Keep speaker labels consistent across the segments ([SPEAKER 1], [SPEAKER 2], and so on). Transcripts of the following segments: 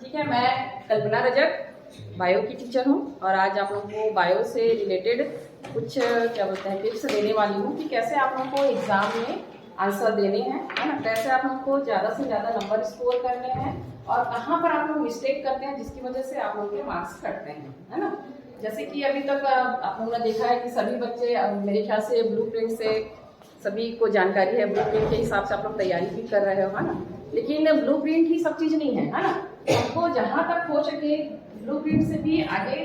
[SPEAKER 1] ठीक है, मैं कल्पना रजक बायो की टीचर हूँ और आज आप लोगों को बायो से रिलेटेड कुछ क्या बोलते हैं टिप्स देने वाली हूँ कि कैसे आप लोगों को एग्ज़ाम में आंसर देने हैं, है ना। कैसे आप लोगों को ज़्यादा से ज़्यादा नंबर स्कोर करने हैं और कहाँ पर आप लोग मिस्टेक करते हैं जिसकी वजह से आप लोगों के मार्क्स कटते हैं, है ना। जैसे कि अभी तक आप लोगों ने देखा है कि सभी बच्चे मेरे ख्याल से ब्लूप्रिंट से सभी को जानकारी है, ब्लूप्रिंट के हिसाब से आप लोग तैयारी भी कर रहे हो, है ना। लेकिन ब्लूप्रिंट ही सब चीज़ नहीं है, है ना। हमको जहाँ तक हो सके ब्लूप्रिंट से भी आगे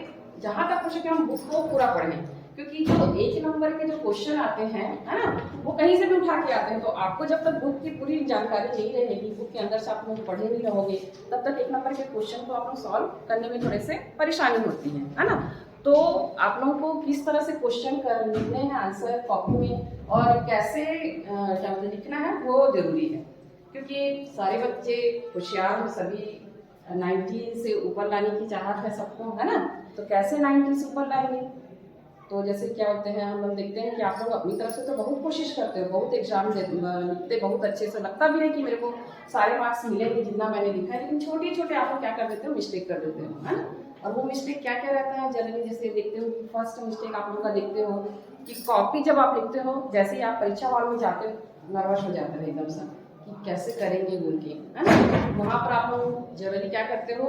[SPEAKER 1] जहाँ तक हो सके हम बुक को पूरा पढ़ें, क्योंकि जो एक नंबर के जो क्वेश्चन आते हैं, है ना, वो कहीं से भी उठा के आते हैं। तो आपको जब तक बुक की पूरी जानकारी नहीं रहेगी, बुक के अंदर से आप लोग पढ़े नहीं रहोगे, तब तक एक नंबर के क्वेश्चन को आप लोग सॉल्व करने में थोड़े से परेशानी होती है ना। तो आप लोगों को किस तरह से क्वेश्चन कर लिखने हैं आंसर कॉपी में और कैसे क्या लिखना है वो जरूरी है, क्योंकि सारे बच्चे होशियार हो, सभी 90 से ऊपर लाने की चाहत है सबको, है ना। तो कैसे 90 से ऊपर लाएंगे, तो जैसे क्या होते हैं हम लोग देखते हैं कि आप लोग अपनी तरफ से तो बहुत कोशिश करते हो, बहुत एग्जाम लिखते बहुत अच्छे से, लगता भी है कि मेरे को सारे मार्क्स मिलेंगे जितना मैंने लिखा है, लेकिन छोटे छोटे आप लोग क्या कर देते हो, मिस्टेक कर देते हो, है ना। और वो मिस्टेक क्या क्या रहता है जनरली, जैसे देखते हो कि फर्स्ट मिस्टेक आप लोगों का देखते हो कि कॉपी जब आप लिखते हो, जैसे ही आप परीक्षा हॉल में जाते हो नर्वस हो जाते हो एकदम से कि कैसे करेंगे बोल के, है ना। वहाँ पर आप लोग जनरली क्या करते हो,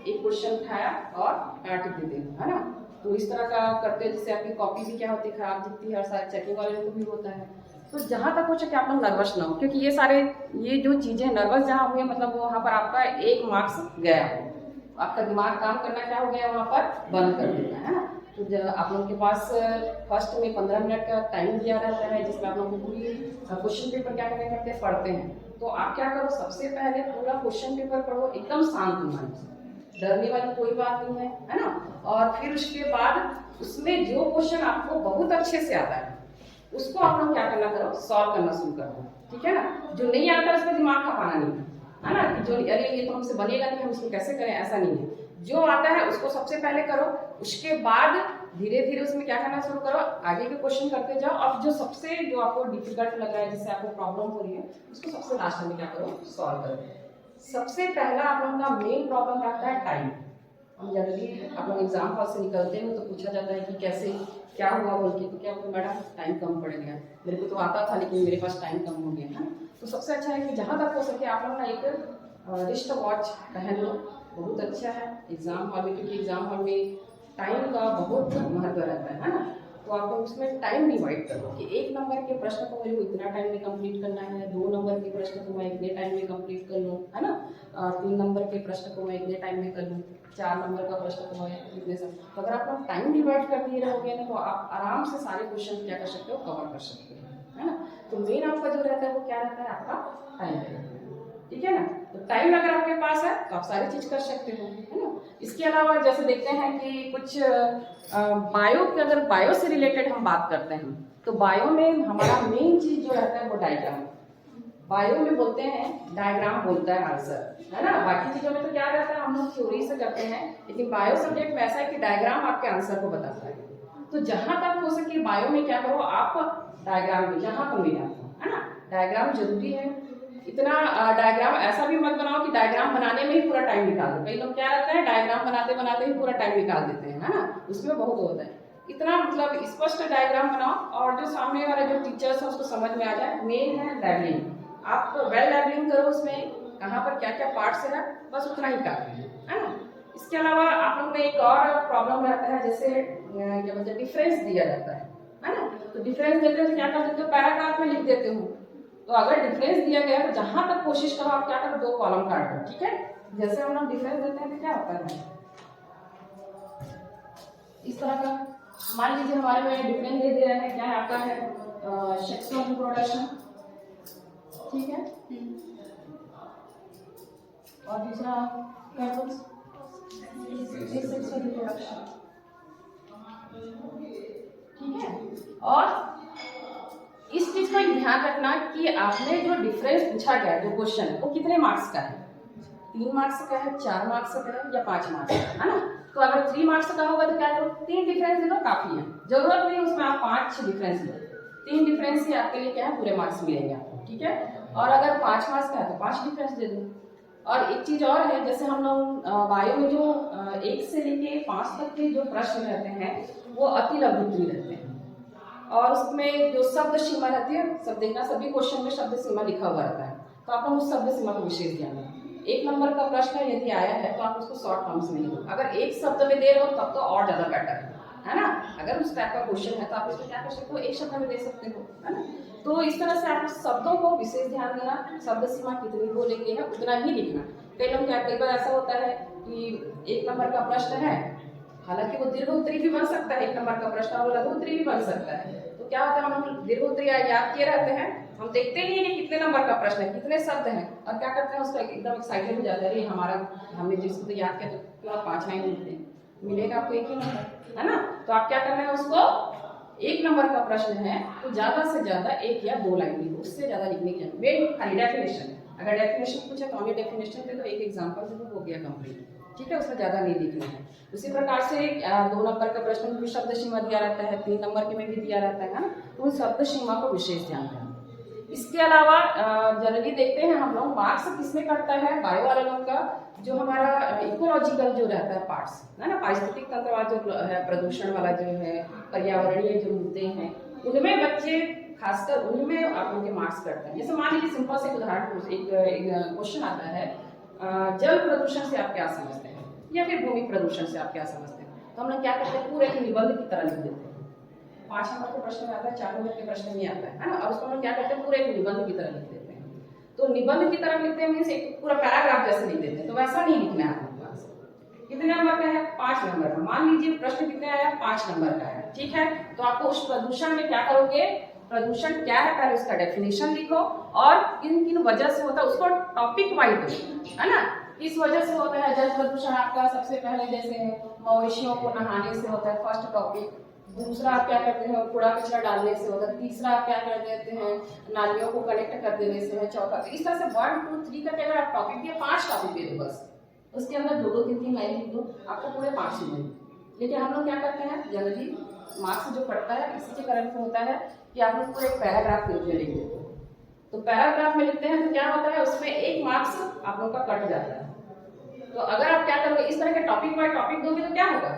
[SPEAKER 1] एक क्वेश्चन उठाया और काट देते हो, है ना। तो इस तरह का करते हैं जिससे आपकी कॉपी भी क्या होती है, खराब दिखती है और सारे चेकिंग वाले को भी होता है। तो जहाँ तक हो सके आप लोग नर्वस ना हो, क्योंकि ये जो चीज़ें नर्वस जहाँ हुए मतलब वहाँ पर आपका एक मार्क्स गया हो, आपका दिमाग काम करना क्या हो गया वहाँ पर बंद कर देता है ना। तो जब आप लोगों के पास फर्स्ट में 15 मिनट का टाइम दिया रहता है जिसमें आप लोगों को पूरी क्वेश्चन पेपर क्या करने करते पढ़ते हैं। तो आप क्या करो, सबसे पहले पूरा क्वेश्चन पेपर पढ़ो एकदम शांत मन से, डरने वाली कोई बात नहीं है ना। और फिर उसके बाद उसमें जो क्वेश्चन आपको बहुत अच्छे से आता है उसको आप लोग क्या करना करो, सॉल्व करना शुरू कर दो, ठीक है ना। जो नहीं आता उसमें दिमाग खपाना नहीं है ना, कि जो अरे ये तो हमसे बनेगा नहीं, हम इसको कैसे करें, ऐसा नहीं है। जो आता है उसको सबसे पहले करो, उसके बाद धीरे धीरे उसमें क्या करना शुरू करो, आगे के क्वेश्चन करते जाओ। अब जो आपको डिफिकल्ट लग रहा है, जिससे आपको प्रॉब्लम हो रही है, उसको सबसे लास्ट में क्या करो, सॉल्व करो। सबसे पहला आप लोगों का मेन प्रॉब्लम रहता है टाइम। हम जनरली आप लोग एग्जाम हॉल से निकलते हो तो पूछा जाता है कि कैसे क्या हुआ बोल के, तो क्या बोलते मैडम टाइम कम पड़ गया, मेरे को तो आता था लेकिन मेरे पास टाइम कम हो गया, है। तो सबसे अच्छा है कि जहाँ तक हो सके आप लोग ना एक रिस्ट वॉच पहन लो, बहुत अच्छा है एग्जाम हॉल में, क्योंकि एग्जाम हॉल में टाइम का बहुत महत्व रहता है ना। तो आप लोग उसमें टाइम डिवाइड करो कि एक नंबर के प्रश्न को मेरे को इतना टाइम में कंप्लीट करना है, 2 नंबर के प्रश्न को मैं इतने टाइम में कंप्लीट कर लूँ, है ना। 3 नंबर के प्रश्न को मैं इतने टाइम में कर लूँ, 4 नंबर का प्रश्न को मैं इतने से। तो अगर आप लोग टाइम डिवाइड कर दिए रहोगे ना तो आप आराम से सारे क्वेश्चन क्या कर सकते हो, कवर कर सकते हो, है ना। तो मेन आपका जो रहता है वो क्या रहता है, आपका टाइम, ठीक है ना। तो टाइम अगर आपके पास है तो आप सारी चीज कर सकते हो, है ना। इसके अलावा जैसे देखते हैं कि कुछ बायो के, अगर बायो से रिलेटेड हम बात करते हैं तो बायो में हमारा मेन चीज जो रहता है वो डायग्राम। बायो में बोलते हैं डायग्राम बोलता है आंसर, है ना। बाकी चीजों में तो क्या रहता है, हम लोग थ्योरी से करते हैं, लेकिन बायो सब्जेक्ट में ऐसा है कि डायग्राम आपके आंसर को बताता है। तो जहां तक हो सके बायो में क्या करो, आप डायग्राम में जहां पर मिला है ना, डायग्राम जरूरी है। इतना डायग्राम ऐसा भी मत बनाओ कि डायग्राम बनाने में ही पूरा टाइम निकाल दो। कई लोग क्या रहता है, डायग्राम बनाते बनाते ही पूरा टाइम निकाल देते हैं, है ना। उसमें बहुत होता है। इतना मतलब स्पष्ट डायग्राम बनाओ और जो सामने वाले जो टीचर्स है उसको समझ में आ जाए। मेन है लेबलिंग, आप वेल लेबलिंग करो, उसमें कहाँ पर क्या क्या पार्ट्स है बस उतना ही काफी है ना। इसके अलावा आप लोग में एक और प्रॉब्लम रहता है, जैसे क्या बोलते हैं डिफरेंस दिया जाता है ना। तो डिफरेंस देते हैं तो क्या कर देते हो, पैराग्राफ में लिख देते हो। तो अगर डिफरेंस दिया गया तो जहां तक कोशिश करो आप क्या करो, 2 कॉलम काट दो, ठीक है। जैसे हम लोग डिफरेंस देते हैं तो क्या होता है इस तरह का, मान लीजिए हमारे में डिफरेंस दे रहे हैं, क्या आपका है सेक्सुअल रिप्रोडक्शन, ठीक है। और दूसरा कर दो सेक्सुअल रिप्रोडक्शन, ठीक है। और इस चीज का ध्यान रखना कि आपने जो डिफरेंस पूछा गया, जो क्वेश्चन है वो कितने मार्क्स का है, 3 मार्क्स का है, 4 मार्क्स का है या 5 मार्क्स का है ना। तो अगर 3 मार्क्स का होगा तो क्या करो, 3 डिफरेंस दे दो, काफी है। जरूरत नहीं उसमें आप 5 डिफरेंस दो, 3 डिफरेंस ही आपके लिए क्या है, पूरे मार्क्स मिलेंगे आपको, ठीक है। और अगर 5 मार्क्स का है तो 5 डिफरेंस दे दो, और एक चीज और है, जैसे हम लोग बायो में जो 1 से लेके 5 तक के जो प्रश्न रहते हैं वो अति लघुत्तरीय रहते हैं, और उसमें जो शब्द सीमा रहती है, सब देखना सभी क्वेश्चन में शब्द सीमा लिखा हुआ रहता है, तो आप लोग उस शब्द सीमा को विशेष ध्यान दें। 1 नंबर का प्रश्न यदि आया है तो आप उसको शॉर्ट फॉर्म्स में ही दो, अगर एक शब्द में दे रहे हो तब तो और ज्यादा बेटर है ना। अगर उस टाइप का क्वेश्चन है तो आप इसको क्या कर सकते हो, एक शब्द में दे सकते हो, है ना। तो इस तरह से आप शब्दों को विशेष ध्यान देना, शब्द सीमा कितनी बोलेंगे है उतना ही लिखना। कई बार ऐसा होता है कि 1 नंबर का प्रश्न है, हालांकि वो दीर्घ उत्तरी भी बन सकता है, 1 नंबर का प्रश्न और लघु उत्तरी भी बन सकता है। तो क्या होता है, हम दीर्घ उत्तरी याद किए रहते हैं, हम देखते नहीं है कि कितने नंबर का प्रश्न है, कितने शब्द हैं, और क्या करते हैं उसका एकदम एक्साइटेड हो जाता है, अरे हमने जिसको तो याद किया तो पूरा 5 लाइन लिखते हैं, मिलेगा आपको 1 ही नंबर, है ना। तो आप क्या करना है, उसको 1 नंबर का प्रश्न है तो ज्यादा से ज्यादा 1 या 2 लाइन लिखो, उससे ज्यादा लिखने की मेन खाली डेफिनेशन, अगर डेफिनेशन पूछे तो ऑनली डेफिनेशन दे, तो एक एग्जांपल से हो गया कंप्लीट, ठीक है, उसमें ज्यादा नहीं लिखना है। उसी प्रकार से 2 नंबर का प्रश्न में भी शब्द सीमा दिया रहता है, 3 नंबर के में भी दिया रहता है ना, तो उन शब्द सीमा को विशेष ध्यान देना। इसके अलावा जनरली देखते हैं हम लोग मार्क्स किसमें कटता है, बायो वाले लोग का जो हमारा इकोलॉजिकल जो रहता है पार्ट्स है ना, पारिस्थितिक तंत्र वाला जो है, प्रदूषण वाला जो है, पर्यावरणीय जो मुद्दे हैं, उनमें बच्चे खासकर उनमें आप लोग के मार्क्स करते हैं। जैसे मान लीजिए सिंपल से उदाहरण, एक क्वेश्चन आता है, जल प्रदूषण से आप क्या समझते हैं, या फिर भूमि प्रदूषण से आप क्या समझते हैं, तो हम लोग क्या करते हैं, पूरे निबंध की तरह लिख देते हैं। 5 नंबर के प्रश्न में आता है, 4 नंबर के प्रश्न में आता है ना, और उसको हम क्या करते हैं, पूरे एक निबंध की तरह लिख देते हैं। तो निबंध की तरह लिखते हैं मीन्स एक पूरा पैराग्राफ जैसे लिख देते हैं, तो वैसा नहीं लिखना है आपके पास। कितने नंबर का है, 5 नंबर का। मान लीजिए प्रश्न कितने आया, 5 नंबर का है, ठीक है। तो आपको उस प्रदूषण में क्या करोगे, प्रदूषण क्या है पहले उसका डेफिनेशन लिखो, और किन किन वजह से होता है उसको टॉपिक वाइज दो, है ना। इस वजह से होता है जल प्रदूषण आपका, सबसे पहले जैसे मवेशियों को नहाने से होता है, फर्स्ट टॉपिक। दूसरा आप क्या करते हैं, कूड़ा कचरा डालने से होता है। तीसरा आप क्या कर देते हैं, नालियों को कनेक्ट कर देने से है। चौथा, तो इस तरह से 1 2 3 करके अगर आप टॉपिक दिए, 5 टॉपिक दे दो बस, उसके अंदर 2 2 3 3 लाइन लिख दो, आपको पूरे 5 ही मिलेंगे। लेकिन हम लोग क्या करते हैं, जनरली मार्क्स जो कटता है इसी के कारण से होता है कि आप लोग पूरे एक पैराग्राफ के रूप में लिख देते हो। तो पैराग्राफ में लिखते हैं तो क्या होता है, उसमें 1 मार्क्स आप लोग का कट जाता है। तो अगर आप क्या करोगे, इस तरह के टॉपिक बाय टॉपिक दोगे तो क्या होगा,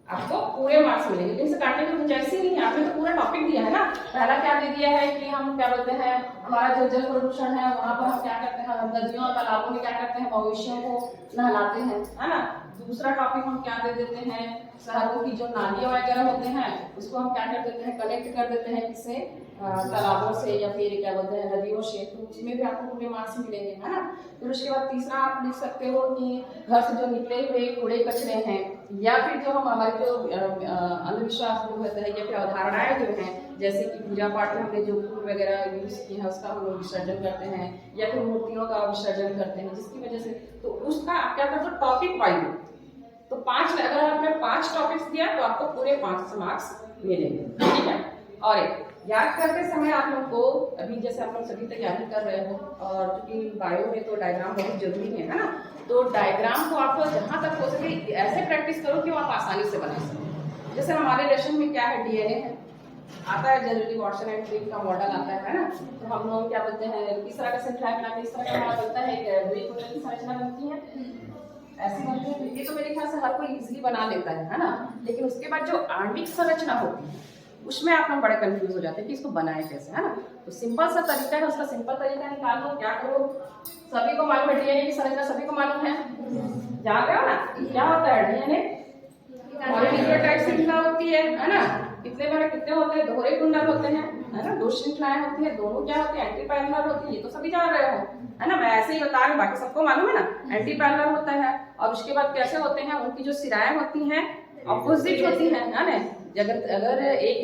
[SPEAKER 1] आपको पूरे मार्क्स मिलेंगे। लेकिन इसे काटने की गुंजाइश ही नहीं है, आपने तो पूरा टॉपिक दिया है ना। पहला क्या दे दिया है कि हम क्या बोलते हैं, हमारा जो जल प्रदूषण है वहां पर हम क्या करते हैं, नदियों और तालाबों में क्या करते हैं, मवेशियों को नहलाते हैं, है ना। दूसरा टॉपिक हम क्या दे देते हैं, शहरों की जो नालियां वगैरह होते हैं उसको हम क्या कर देते हैं, कनेक्ट कर देते हैं किससे, तालाबों से या फिर क्या बोलते हैं नदियों से, तो उसमें भी आपको पूरे मार्क्स मिलेंगे, है ना। फिर उसके बाद तीसरा आप लिख सकते हो कि घर से जो निकले हुए कूड़े कचरे हैं, या फिर जो हम हमारे जो अंधविश्वास जो होता है या फिर अवधारणाएं जो हैं, जैसे कि पूजा पाठ में हमने जो फूल वगैरह यूज किए हैं उसका हम लोग विसर्जन करते हैं, या फिर मूर्तियों का विसर्जन करते हैं, जिसकी वजह से, तो उसका आप क्या करते हो, टॉपिक वाइज। तो 5, अगर आपने 5 टॉपिक्स दिया तो आपको पूरे 5 मार्क्स मिलेंगे, ठीक है। और एक याद करते समय आप लोग को, अभी जैसे आप लोग सभी तैयारी कर रहे हो, और क्योंकि बायो में तो डायग्राम बहुत जरूरी है ना, तो डायग्राम को आपको जहाँ तक हो सके ऐसे प्रैक्टिस करो कि वो आप आसानी से बना सको। जैसे हमारे लेसन में क्या है, डीएनए है, आता है जनरली वाटसन एंड क्रिक का मॉडल आता है ना। तो हम लोग क्या बोलते हैं, इस तरह का श्रृंखला बनाते हैं, इस तरह का हमारा बनता है, एक द्विकुंडल की संरचना बनती है, ऐसी बनती है। ये तो मेरे ख्याल से हर कोई इजीली बना लेता है ना। लेकिन उसके बाद जो आणविक संरचना होती है उसमें आप लोग बड़े कंफ्यूज हो जाते हैं कि इसको बनाए कैसे, है ना। तो सिंपल सा तरीका है, उसका सिंपल तरीका निकाल लो। क्या करो, सभी को मालूम है डीएनए की संरचना, सभी को मालूम है, जान रहे हो ना। क्या होता है डीएनए, पॉलीन्यूक्लियोटाइड श्रृंखला होती है ना। कितने बड़े कितने होते हैं, दोहरे कुंडल होते हैं, है ना। 2 श्रृंखलाएं होती है, दोनों क्या होती है, एंटी पैरेलल होती है, ये तो सभी जान रहे हो, है ना। मैं ऐसे ही बता रही हूँ, बाकी सबको मालूम है ना। एंटी पैरेलल होता है, और उसके बाद कैसे होते हैं, उनकी जो सिराएं होती हैं ऑपोजिट होती है ना। अगर एक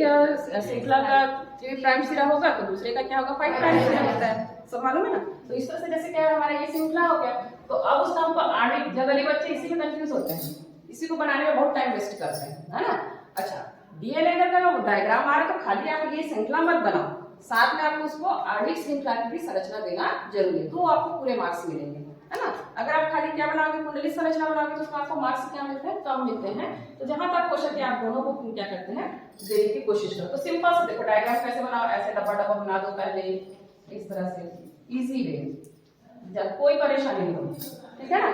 [SPEAKER 1] श्रृंखला का 3 प्राइम सिरा होगा तो दूसरे का क्या होगा, 5 प्राइम सिरा होता है, सब मालूम है ना। तो इस तरह से जैसे क्या है, हमारा ये श्रृंखला हो गया, तो अब उसका हम आणविक, जनरली बच्चे इसी में कंफ्यूज होते हैं, इसी को बनाने में बहुत टाइम वेस्ट करते हैं, है ना। अच्छा, डीएनए का डायग्राम आ रहा है तो खाली आप ये श्रृंखला मत बनाओ, साथ में आपको उसको आणविक श्रृंखला की भी संरचना देना जरूरी है, तो आपको पूरे मार्क्स मिलेंगे, है ना। अगर आप खाली क्या बनाओगे, कुंडली संरचना बनाओगे, तो उसमें आपको मार्क्स क्या मिलते हैं, कम मिलते हैं। तो जहां तक हो सके आप दोनों को क्या करते हैं, देने की कोशिश करो। तो सिंपल से देखो, डायग्राम कैसे बनाओ, ऐसे डब्बा डब्बा बना दो पहले, इस तरह से इजी वे। जब कोई परेशानी नहीं होगी, ठीक है ना।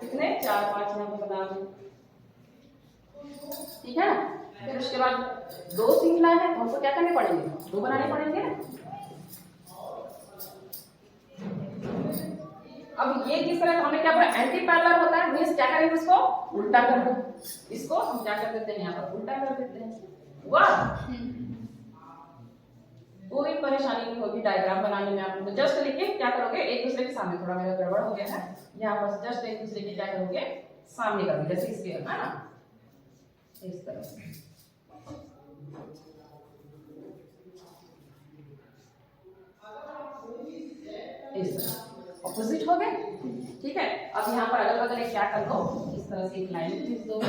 [SPEAKER 1] कितने 4 5 यहाँ पे बना दो, ठीक है ना। फिर उसके बाद 2 सीखना है तो हमको क्या करने पड़ेंगे, 2 बनाने पड़ेंगे ना। अब ये जिस तरह हमने क्या बोला एंटी पैरेलल होता है, मींस क्या करेंगे उसको उल्टा कर दो, इसको हम क्या कर देते हैं यहाँ पर उल्टा कर देते हैं। वाह, कोई परेशानी नहीं होगी डायग्राम बनाने में। आप लोग जस्ट लिखे क्या करोगे, एक दूसरे के सामने, थोड़ा मेरा गड़बड़ हो गया है यहाँ पर, जस्ट एक दूसरे के क्या करोगे सामने करोगे, जैसे इसके है ना इस तरह से। इस तरह ऑपोजिट हो गए, ठीक है। अब यहाँ पर अगल बगल क्या कर दो, इस तरह से एक लाइन खींच दो।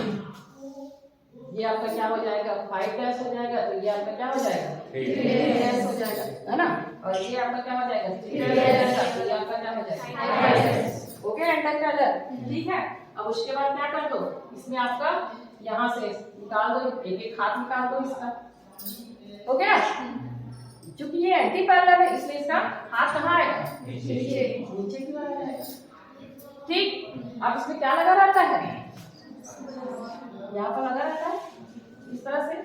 [SPEAKER 1] ये आपका क्या हो जाएगा 5 डैश हो जाएगा, तो ये आपका क्या हो जाएगा 3 डैश हो जाएगा, है ना। और ये आपका क्या हो जाएगा 3 डैश, तो ये आपका क्या हो जाएगा 5 डैश। ओके, एंटर कर दो, ठीक है। अब उसके बाद क्या कर दो, इसमें आपका यहाँ से निकाल दो, एक एक हाथ निकाल दो इसका, ओके ना। चूंकि ये एंटी पैरेलल है इसलिए इसका हाथ कहाँ आएगा, नीचे की ओर आएगा, ठीक। अब इसमें क्या लगा रहता है, यहाँ पर लगा रहता है इस तरह से,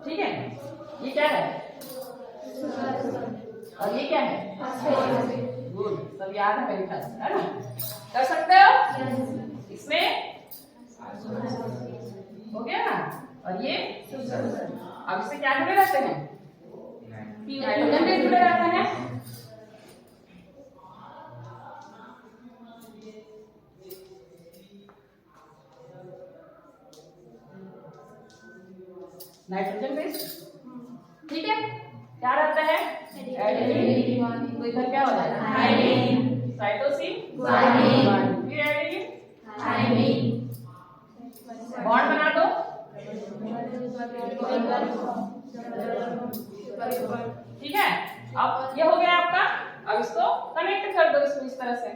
[SPEAKER 1] ठीक है। ये क्या है और ये क्या है, गुड, सब याद है मेरे ख्याल से, है ना। कर सकते हो इसमें, हो गया ना। और ये अब इससे क्या जुड़े रहते हैं, नाइट्रोजन बेस जुड़े रहते हैं। नाइट्रोजन बेस, ठीक है। क्या रहता है एडेनिन, तो इधर क्या हो जाएगा थाइमिन, साइटोसिन गुआनिन, फिर एडेनिन थाइमिन, बॉन्ड बना दो, ठीक है। अब ये हो गया आपका, अब इसको कनेक्ट कर दो इसको इस तरह से,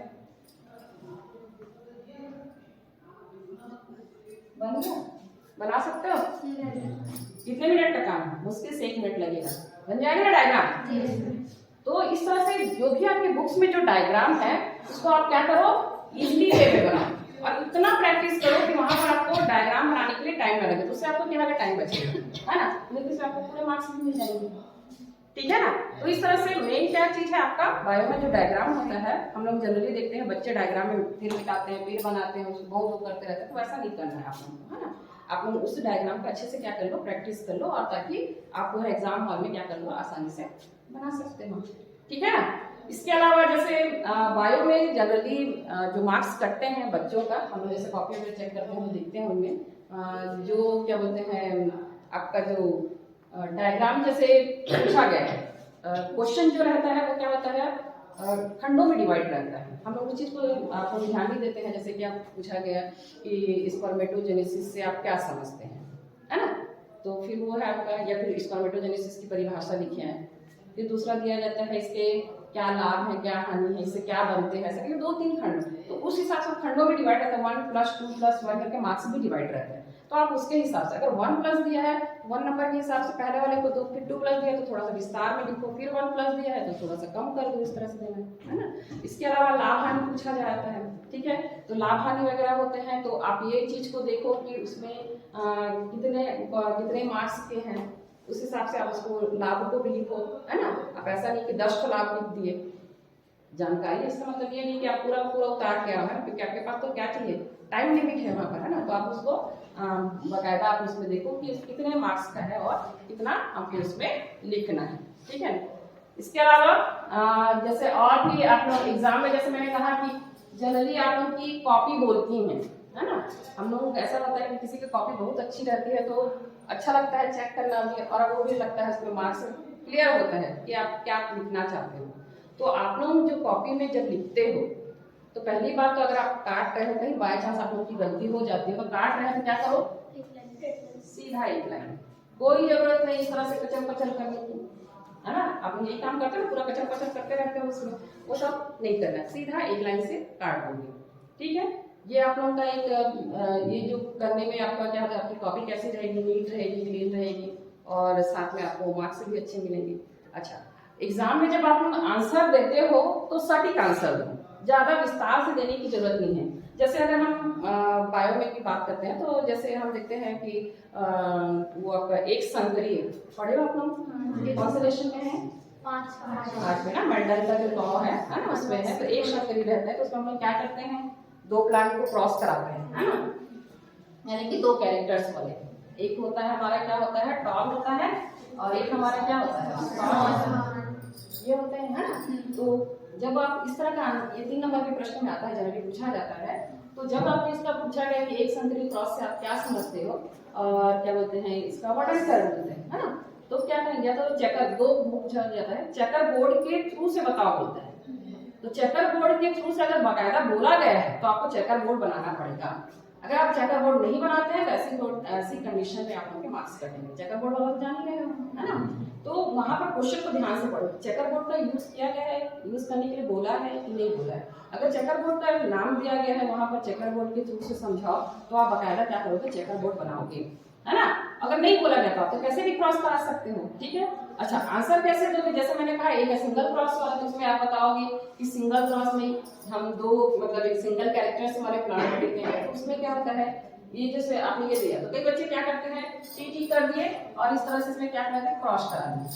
[SPEAKER 1] बन गया। बना सकते हो, कितने मिनट का काम है, मुश्किल से 1 मिनट लगेगा, बन जाएगा ना डायग्राम। तो इस तरह से जो भी आपके बुक्स में जो डायग्राम है उसको आप क्या करो इजीली वे में बनाओ, और इतना प्रैक्टिस करो कि वहां पर आपको डायग्राम बनाने के लिए टाइम ना लगे, तो उससे आपको क्या टाइम बचेगा, है ना, लेकिन इसमें आपको पूरे मार्क्स भी मिल जाएंगे, ठीक है ना। तो इस तरह से मेन क्या चीज है आपका बायो में जो डायग्राम होता है, हम लोग जनरली देखते हैं बच्चे डायग्राम में फिर मिटाते हैं, फिर बनाते हैं, उसको बहुत करते रहते हैं, तो ऐसा नहीं करना है आप लोगों को, है ना। आप लोग उस डायग्राम को अच्छे से क्या कर लो प्रैक्टिस कर लो, और ताकि आप वो एग्जाम हॉल में क्या कर लो आसानी से बना सकते हो, ठीक है ना। इसके अलावा जैसे बायो में जनरली जो मार्क्स कटते हैं बच्चों का, हम लोग जैसे कॉपी में चेक करते हैं तो देखते हैं उनमें जो क्या बोलते हैं आपका जो डायग्राम जैसे पूछा गया है, क्वेश्चन जो रहता है वो क्या होता है खंडों में डिवाइड रहता है। हम लोग उस चीज़ को आप लोग ध्यान नहीं देते हैं, जैसे कि आप पूछा गया कि स्पर्मेटोजेनेसिस से आप क्या समझते हैं, है ना। तो फिर वो है आपका, या फिर स्पर्मेटोजेनेसिस की परिभाषा लिखे हैं, फिर दूसरा दिया जाता है इसके क्या लाभ है क्या हानि है, इससे क्या बनते हैं, ऐसे 2-3 खंड, तो उस हिसाब से खंडों में डिवाइड रहता है, 1+2+1 करके मार्क्स भी डिवाइड रहते हैं। तो आप उसके हिसाब से, अगर 1+ दिया है 1 नंबर के हिसाब से पहले वाले को, तो फिर 2+ दिया तो थोड़ा सा विस्तार में लिखो, फिर 1+ दिया है तो थोड़ा सा कम कर दो, इस तरह से देना है ना। इसके अलावा लाभ हानि पूछा जाता है, ठीक है। तो लाभ हानि वगैरह होते हैं, तो आप ये चीज को देखो कि उसमें कितने मार्क्स के हैं, उस हिसाब से आप उसको लाभ को भी लिखो, है ना। आप ऐसा नहीं कि 10 को लाभ लिख दिए, जानकारी इसका मतलब ये नहीं कि आप पूरा पूरा उतार के आओ, है, क्योंकि आपके पास तो क्या चाहिए टाइम लिमिट है वहाँ पर, है ना। तो आप उसको बाकायदा आप उसमें देखो कि कितने मार्क्स का है और कितना आपको उसमें लिखना है, ठीक है। इसके अलावा जैसे और भी आप लोग एग्जाम में, जैसे मैंने कहा कि जनरली आप लोग की कॉपी बोलती हैं, है ना। हम लोगों को ऐसा होता है कि किसी की कॉपी बहुत अच्छी रहती है तो अच्छा लगता है चेक करना भी, और वो भी लगता है उसमें मार्क्स क्लियर होता है कि आप क्या लिखना चाहते हो। तो आप लोग जो कॉपी में जब लिखते हो तो पहली बात तो अगर आप काट रहे हो, कहीं बाय चांस आप लोग की गलती हो जाती है, तो काट रहे हैं तो क्या करो सीधा एक लाइन, कोई जरूरत नहीं इस तरह से कचर पचर करने की, है ना। आप यही काम करते हो, पूरा कचर पचर करते रहते हो उसमें, वो सब नहीं करना, सीधा एक लाइन से काट दोगे, ठीक है। ये आप लोगों का एक ये जो करने में आपका क्या होता है, आपकी कॉपी कैसी रहेगी, नीट रहेगी, क्लीन रहेगी, और साथ में आपको मार्क्स भी अच्छे मिलेंगे। अच्छा, एग्जाम में जब आप लोग आंसर देते हो तो सटीक आंसर दो, ज़्यादा विस्तार से देने की जरूरत नहीं है। जैसे अगर हम बायो में की बात करते हैं तो जैसे हम देखते हैं कि वो आपका एक संकरी पढ़े हो आप लोग, कौन से लेशन में है? 5 में ना, मेंडल का जो लॉ है ना, उसमें है। तो एक संकरी रहता है तो उसमें हम लोग क्या करते हैं, दो प्लांट को क्रॉस कराते हैं, है ना, यानी कि दो कैरेक्टर्स वाले। एक होता है हमारा क्या होता है, टॉल होता है, और एक हमारा क्या होता है, ये होते हैं, है ना। तो जब आप इस तरह का, ये 3 नंबर के प्रश्न में आता है, जनरली पूछा जाता है। तो जब आपको इसका पूछा गया कि एक संकरी क्रॉस से आप क्या समझते हो, और क्या बोलते हैं इसका वर्णन कर बोलते हैं, है ना, तो क्या करेंगे, तो चेकर दो पूछा जाता है, चेकर बोर्ड के थ्रू से बताओ बोलता है। तो चेकर बोर्ड के थ्रू से अगर बाकायदा बोला गया है तो आपको चेकर बोर्ड बनाना पड़ेगा। अगर आप चेकर बोर्ड नहीं बनाते हैं तो ऐसी कंडीशन में आप लोग मार्क्स कटेंगे। चेकर बोर्ड वाला जान ही रहे हो, है ना। तो वहां पर क्वेश्चन को ध्यान से पढ़ो, चेकर बोर्ड का यूज किया गया है, यूज करने के लिए बोला है कि नहीं बोला है। अगर चेकर बोर्ड का नाम दिया गया है वहां पर चेकर बोर्ड के थ्रू से समझाओ, तो आप बाकायदा क्या करोगे, चेकर बोर्ड बनाओगे, है ना। अगर नहीं बोला जाता तो कैसे भी क्रॉस करा सकते हो, ठीक है। अच्छा, आंसर कैसे दोगे, जैसे मैंने कहा एक है सिंगल क्रॉस वाला, तो उसमें आप बताओगे कि सिंगल क्रॉस में हम दो मतलब एक सिंगल कैरेक्टर्स वाले प्लांट देते हैं, तो उसमें क्या होता है, ये जैसे आपने ये दिया तो कई बच्चे क्या करते हैं, टी कर दिए और इस तरह से इसमें क्या करते हैं, क्रॉस करा दिए।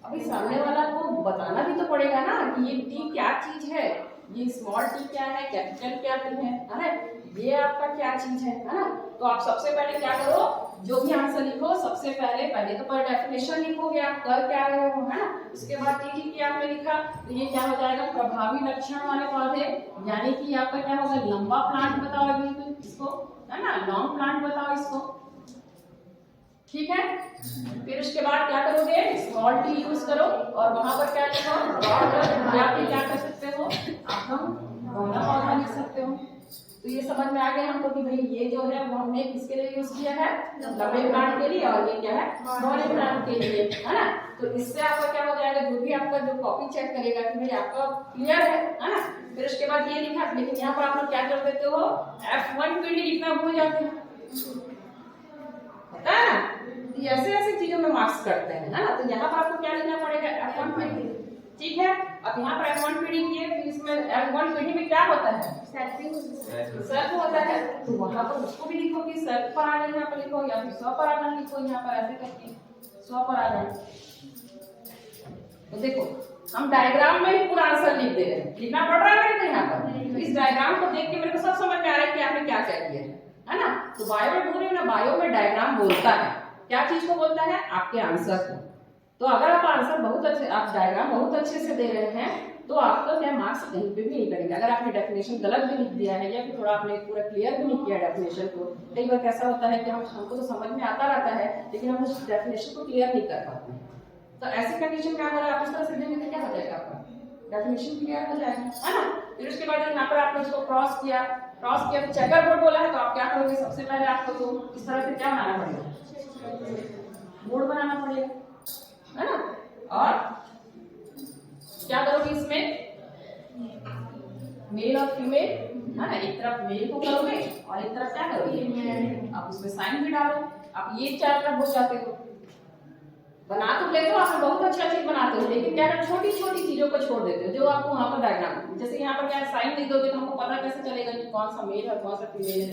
[SPEAKER 1] अभी सामने वाला को बताना भी तो पड़ेगा ना कि ये टी क्या चीज है, ये स्मॉल टी क्या है, कैपिटल क्या है ना, ये आपका क्या चीज है ना। तो आप सबसे पहले क्या करो, जो भी आंसर लिखो सबसे पहले तो पर डेफिनेशन लिखोगे आप कर क्या रहे हो, है ना। उसके बाद टी की आपने लिखा तो ये क्या हो जाएगा, प्रभावी लक्षण वाले पौधे, यानी कि आपका क्या होगा, लंबा प्लांट बताओ अभी इसको, है ना, लॉन्ग प्लांट बताओ इसको, ठीक है। फिर उसके बाद क्या करोगे, स्मॉल टी यूज करो और वहां पर क्या लिखो, या फिर क्या कर सकते हो आप लोग घना पौधा लिख सकते हो। तो ये समझ में आ गया हमको कि भाई ये जो है वो हमने किसके लिए यूज किया है, लंबे प्लांट के लिए, और ये क्या है, स्मॉल प्लांट के लिए, है ना। तो इससे आपका क्या हो जाएगा, जो भी आपका जो कॉपी चेक करेगा कि भाई आपका क्लियर है ना। फिर उसके बाद ये लिखा, लेकिन यहाँ पर आप लोग क्या कर देते हो, F1 पीडी लिखना भूल जाते हैं, पता है ना। ऐसे ऐसे चीजों में मार्क्स करते हैं, है ना। तो यहाँ पर आपको क्या लिखना पड़ेगा, F1 पीडी, ठीक है। अब यहाँ पर F1 पीडी किए, फिर इसमें F1 पीडी में क्या होता है, सर्फ होता है, तो वहां पर उसको भी लिखो कि सर्फ परागण यहाँ पर लिखो, या फिर स्वपरागण लिखो यहाँ पर, ऐसे करके स्वपरागण। तो देखो हम डायग्राम में ही पूरा आंसर लिख दे रहे हैं, लिखना पड़ रहा है मेरे को यहाँ पर। इस डायग्राम को देख के मेरे को सब समझ में आ रहा है कि आपने क्या क्या किया है ना। तो बायो में बोल रहे ना, बायो में डायग्राम बोलता है, क्या चीज को बोलता है, आपके आंसर को। तो अगर आप आंसर बहुत अच्छे, आप डायग्राम बहुत अच्छे से दे रहे हैं तो आपको क्या मार्क्स कहीं पे भी नहीं करेंगे। अगर आपने डेफिनेशन गलत भी लिख दिया है या फिर थोड़ा आपने पूरा क्लियर भी नहीं किया डेफिनेशन को, कई बार कैसा होता है कि हमको तो समझ में आता रहता है लेकिन हम उस डेफिनेशन को क्लियर नहीं कर पाते हैं। तो ऐसी कंडीशन में अगर आप इस तरह से देंगे तो क्या हो जाएगा, आपका डेफिनेशन क्लियर हो जाएगा, है ना। फिर उसके बाद यहाँ पर आपने उसको क्रॉस किया तो चेकर बोर्ड बोला है, तो आप क्या करोगे, सबसे पहले आपको तो इस तरह से क्या बनाना पड़ेगा, बोर्ड बनाना पड़ेगा, है ना। और क्या करोगे, इसमें मेल और फीमेल, है ना, एक तरफ मेल को करोगे और एक तरफ क्या करोगे, आप उसमें साइन भी डालो। आप ये चार तरफ हो जाते हो, बना तो लेते हो आप बहुत अच्छा चीज बनाते हो, लेकिन क्या कर छोटी छोटी चीजों को छोड़ देते हो जो आपको वहां पर डायग्राम, जैसे यहाँ पर क्या साइन लिख दोगे तो हमको पता कैसे चलेगा कि कौन सा मेल है कौन सा फीमेल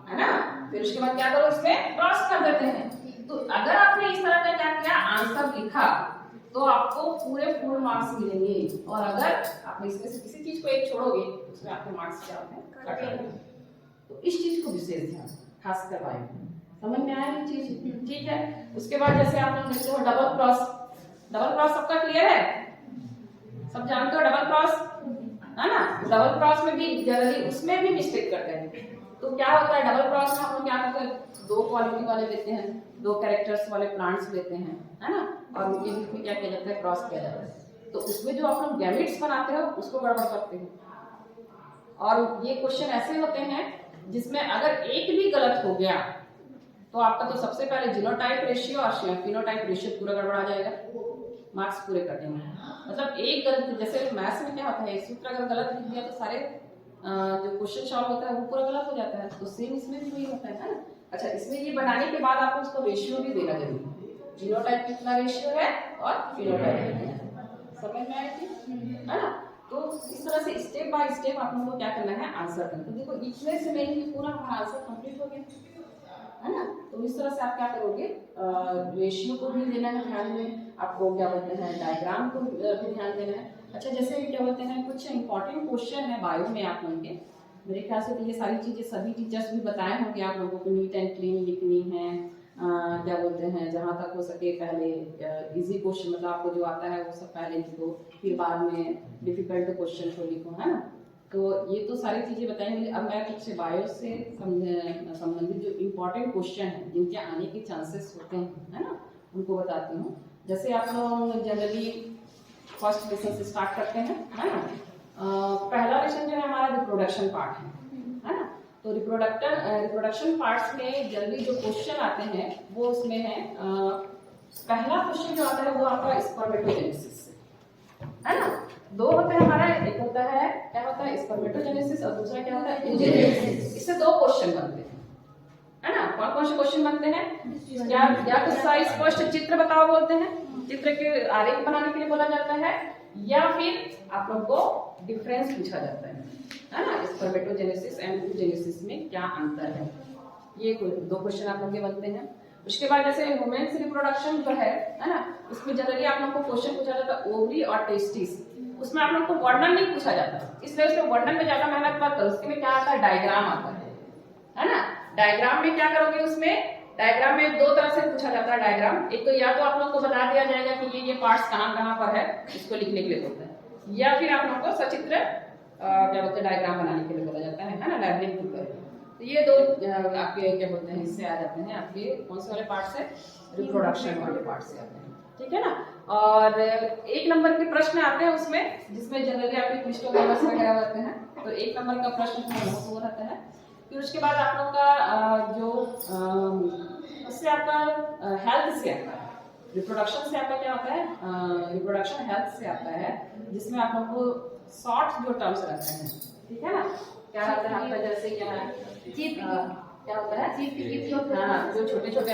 [SPEAKER 1] है ना। फिर उसके बाद क्या करो, इसमें क्रॉस कर देते हैं। तो अगर आपने इस तरह का क्या किया, आंसर लिखा, तो आपको पूरे फुल मार्क्स मिलेंगे। और अगर आप इसमें से किसी चीज को एक छोड़ोगे तो उसमें आपके मार्क्स क्या होते हैं, कट जाएंगे। तो इस चीज को विशेष ध्यान खास करवाएं, समझ में आया ये चीज, ठीक है। उसके बाद जैसे आप लोग देखते हो डबल क्रॉस सबका क्लियर है, सब जानते हो डबल क्रॉस, है ना। डबल क्रॉस में भी जनरली उसमें भी मिस्टेक करते हैं। तो क्या होता है, डबल क्रॉस में हम लोग क्या करते हैं, दो क्वालिटी वाले लेते हैं, दो कैरेक्टर्स वाले प्लांट्स लेते हैं, है ना, और उनके बीच में क्या किया जाता है, क्रॉस किया जाता है। तो उसमें जो आप लोग गैमेट्स बनाते हो उसको गड़बड़ करते हो। और ये क्वेश्चन ऐसे होते हैं जिसमें अगर एक भी गलत हो गया तो आपका तो सबसे पहले जीनोटाइप रेशियो और फिनोटाइप रेशियो पूरा गड़बड़ा जाएगा, मार्क्स पूरे कटेंगे। मतलब एक गलत, जैसे मैथ्स में क्या होता है, सूत्र अगर गलत लिख दिया तो सारे जो क्वेश्चन सॉल्व होता है वो पूरा गलत हो जाता है। तो सेम इसमें भी वही होता है ना। अच्छा, इसमें ये बनाने के बाद आपको उसको रेशियो भी देना जरूरी है, जीनोटाइप कितना रेशियो है और फिनोटाइप कितना है। समझ में आया है ना। तो इस तरह से स्टेप बाय स्टेप आप लोगों को क्या करना है, आंसर करना। तो देखो इतने से में ही पूरा हमारा आंसर कंप्लीट हो गया है ना। तो इस तरह से आप क्या करोगे, रेशियो को भी देना है ध्यान में, आपको क्या बोलते हैं डायग्राम को भी ध्यान देना है। अच्छा, जैसे क्या बोलते हैं कुछ इंपॉर्टेंट क्वेश्चन है बायो में आप लोगों के, मेरे ख्याल से तो ये सारी चीजें सभी टीचर्स भी बताए होंगे आप लोगों को, नीट एंड क्लीन लिखनी है, क्या बोलते हैं जहाँ तक हो सके पहले इजी क्वेश्चन मतलब आपको जो आता है वो सब पहले लिखो, फिर बाद में डिफिकल्ट क्वेश्चन को लिखो, है ना। तो ये तो सारी चीजें बताएंगे। अब मैं कुछ बायो से संबंधित जो इम्पोर्टेंट क्वेश्चन है जिनके आने के चांसेस होते हैं, है ना, उनको बताती हूँ। जैसे आप लोग जनरली फर्स्ट लेसन से स्टार्ट करते हैं, है ना। पहला लेसन जो है हमारा रिप्रोडक्शन पार्ट है ना। तो रिप्रोडक्शन पार्ट्स में जनरली जो क्वेश्चन आते हैं वो उसमें है, पहला क्वेश्चन जो आता है वो आपका स्पर्मेटोजेनेसिस है ना। दो होते हैं हमारा, एक होता है क्या होता है स्पर्मेटोजेनेसिस और दूसरा क्या होता है oogenesis। इससे दो क्वेश्चन बनते हैं, है ना। कौन कौन से क्वेश्चन बनते हैं, या तो स्पष्ट चित्र बताओ बोलते हैं, चित्र के आरेख बनाने के लिए बोला जाता है, या फिर आप लोग को डिफरेंस पूछा जाता है ना, स्पर्मेटोजेनेसिस एंड oogenesis में क्या अंतर है। ये दो क्वेश्चन आप लोग के बनते हैं। उसके बाद जैसे वुमेन्स रिप्रोडक्शन जो है ना, उसमें जनरली आप लोग को क्वेश्चन पूछा जाता है ओवरी और टेस्टिस। उसमें आप लोग को वर्णन नहीं पूछा जाता, इसलिए उसमें वर्णन में ज्यादा मेहनत मत करो। उसके में क्या आता है, डायग्राम आता है ना। डायग्राम में क्या करोगे, उसमें डायग्राम में दो तरह से पूछा जाता है डायग्राम। एक तो या तो आप लोग को बता दिया जाएगा कि ये पार्ट्स कहाँ कहाँ पर है, इसको लिखने के लिए बोलते हैं, या फिर आप लोग को सचित्र क्या बोलते हैं डायग्राम बनाने के लिए बोला जाता है ना, लैबलिंग टूल। तो ये दो आपके क्या बोलते हैं हिस्से आ जाते हैं, आपके कौन से वाले पार्ट से, रिप्रोडक्शन वाले पार्ट से आते हैं, ठीक है ना। और एक नंबर के प्रश्न आते हैं उसमें, जिसमें जनरली आपके क्लिस्टोग्राम्स वगैरह होते हैं। तो एक नंबर का प्रश्न वो रहता है। फिर उसके बाद आप लोग का जो उससे आपका हेल्थ से आता है, रिप्रोडक्शन से आपका क्या होता है, रिप्रोडक्शन हेल्थ से आता है, जिसमें आप लोग को शॉर्ट जो टर्म्स रहते हैं, ठीक है ना। क्या रहता है आपका, जैसे क्या होता है, हाँ, जो छोटे छोटे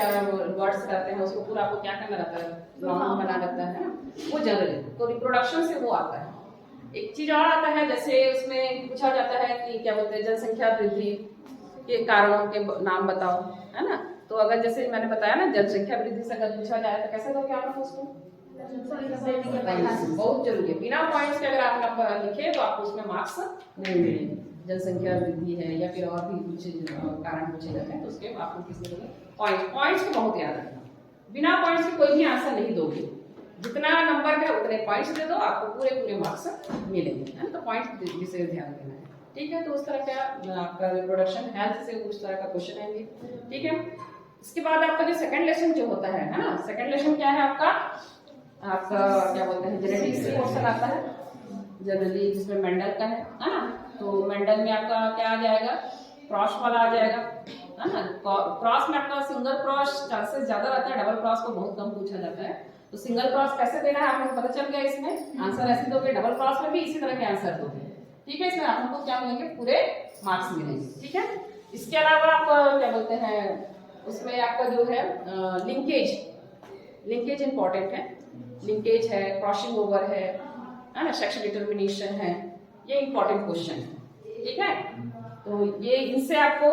[SPEAKER 1] वर्ड्स रहते हैं उसको पूरा आपको क्या करना रहता है, नॉर्मल बना रहता है ना, वो जनरली तो रिप्रोडक्शन से वो आता है। एक चीज और आता है, जैसे उसमें पूछा जाता है कि क्या बोलते हैं जनसंख्या वृद्धि के कारणों के नाम बताओ, है ना। तो अगर जैसे मैंने बताया ना, जनसंख्या वृद्धि से अगर पूछा जाए तो कैसे दोगे आप उसको, बहुत जरूरी है। बिना पॉइंट्स के अगर आप नंबर लिखे तो आपको उसमें मार्क्स नहीं मिलेंगे। जनसंख्या वृद्धि है या फिर और भी कुछ कारण पूछे जाते हैं तो उसके आपको किसमें दोगे, पॉइंट्स को बहुत याद रखना। बिना पॉइंट्स के कोई भी आंसर नहीं दोगे, जितना नंबर है उतने पॉइंट्स दे दो, आपको पूरे मार्क्स मिलेंगे, है ना। तो पॉइंट्स विशेष ध्यान देना है, ठीक है। तो उस तरह का आपका रिप्रोडक्शन हेल्थ से उस तरह का क्वेश्चन आएंगे, ठीक है। इसके बाद आपका जो सेकंड लेसन जो होता है ना, सेकंड लेसन क्या है आपका क्या बोलते हैं जेनेटिक्स से क्वेश्चन आता है जनरली, जिसमें मेंडल का है ना। तो मेंडल में आपका क्या आ जाएगा, क्रॉस वाला आ जाएगा, है ना। क्रॉस में आपका सिंगल क्रॉस चांसेस ज्यादा रहता है, डबल क्रॉस को बहुत कम पूछा जाता है। तो सिंगल क्रॉस कैसे देना है आपको पता चल गया, इसमें आंसर ऐसे दोगे, डबल क्रॉस में भी इसी तरह के आंसर दोगे, ठीक है। इसमें आपको क्या मिलेंगे, पूरे मार्क्स मिलेंगे, ठीक है। इसके अलावा आप क्या बोलते हैं, उसमें आपका जो है लिंकेज इंपॉर्टेंट है, लिंकेज है, क्रॉसिंग ओवर है ना, सेक्स डिटर्मिनेशन है, ये इंपॉर्टेंट क्वेश्चन है, ठीक है। तो ये इनसे आपको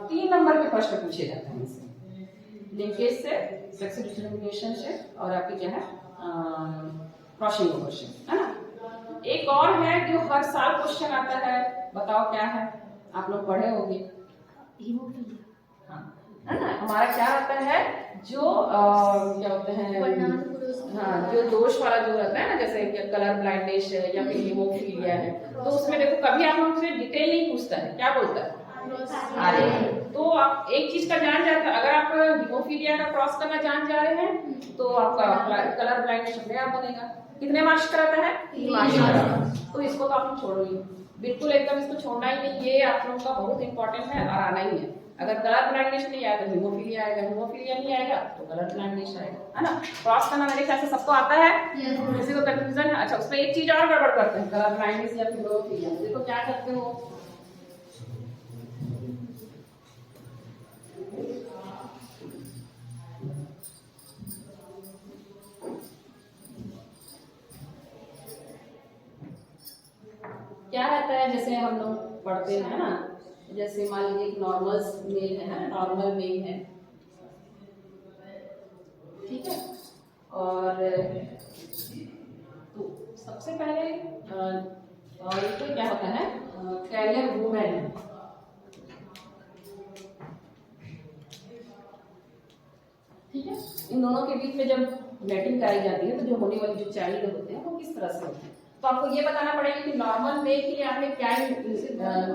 [SPEAKER 1] 3 नंबर के प्रश्न पूछे जाते हैं, इनसे लिंकेज से, सेक्स डिटर्मिनेशन से और आपकी क्या है क्रॉसिंग ओवर से, है ना। एक और है जो हर साल क्वेश्चन आता है, बताओ क्या है, आप लोग पढ़े होंगे, हाँ, है ना। हमारा क्या आता है जो क्या होते हैं, हाँ, जो दोष वाला जो रहता है ना, जैसे कलर ब्लाइंडनेस है या फिर हीमोफीलिया है, तो उसमें देखो कभी आप लोग से डिटेल नहीं पूछता है, क्या बोलता है अरे। तो आप एक चीज का जान जाते हैं, अगर आप हीमोफीलिया का क्रॉस करना जान जा रहे हैं तो आपका कलर ब्लाइंडनेस अपने आप बनेगा। कितने मार्क्स का रहता है, 3 मार्क्स का। तो इसको तो आप लोग छोड़ो ही, बिल्कुल एकदम इसको छोड़ना ही नहीं, ये आप लोगों का बहुत इंपॉर्टेंट है और आना ही है। अगर कलर ब्लाइंडनेस नहीं आया तो हीमोफीलिया आएगा, हीमोफीलिया नहीं आएगा तो कलर ब्लाइंडनेस आएगा, है ना। क्रॉस करना मेरे ख्याल से सबको आता है, किसी को कंफ्यूजन है। अच्छा, उसमें एक चीज और गड़बड़ करते हैं, कलर ब्लाइंडनेस या हीमोफीलिया, देखो क्या करते हो, रहता है, जैसे हम लोग पढ़ते हैं ना, जैसे मान लीजिए एक नॉर्मल मेल है ना, नॉर्मल मेल है, ठीक है। और तो सबसे पहले और इसको क्या होता है, कैरियर वुमेन, ठीक है। इन दोनों के बीच में जब मैटिंग कराई जाती है तो जो होने वाली जो चाइल्ड होते हैं वो किस तरह से होते हैं, तो आपको ये बताना पड़ेगा कि नॉर्मल मेल के लिए आपने क्या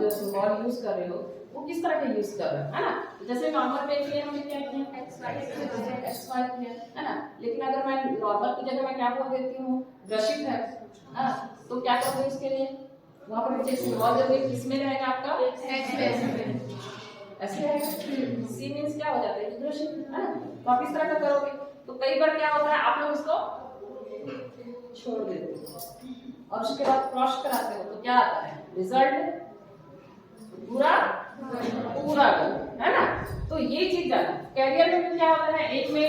[SPEAKER 1] जो सिंबल यूज कर रहे हो वो किस तरह का यूज कर रहे हो, है ना। जैसे नॉर्मल मेल के लिए हमने क्या किया, एक्स वाई किया, है ना। लेकिन अगर मैं नॉर्मल की जगह मैं क्या बोल देती हूँ, ग्रसित है ना, तो क्या करोगे इसके लिए, वहां पर मुझे सिंबल दोगे, किसमें रहेगा आपका, एक्स में, ऐसे रहेगा। सी मींस क्या हो जाता है, ग्रसित, है ना। तो आप इस तरह का करोगे, तो कई बार क्या होता है आप लोग इसको छोड़ देते हो और उसके बाद क्रॉस कराते हो, तो क्या आता है रिजल्ट, पूरा पूरा गलत, है ना। तो ये चीज जाना, कैरियर में क्या होता है, एक में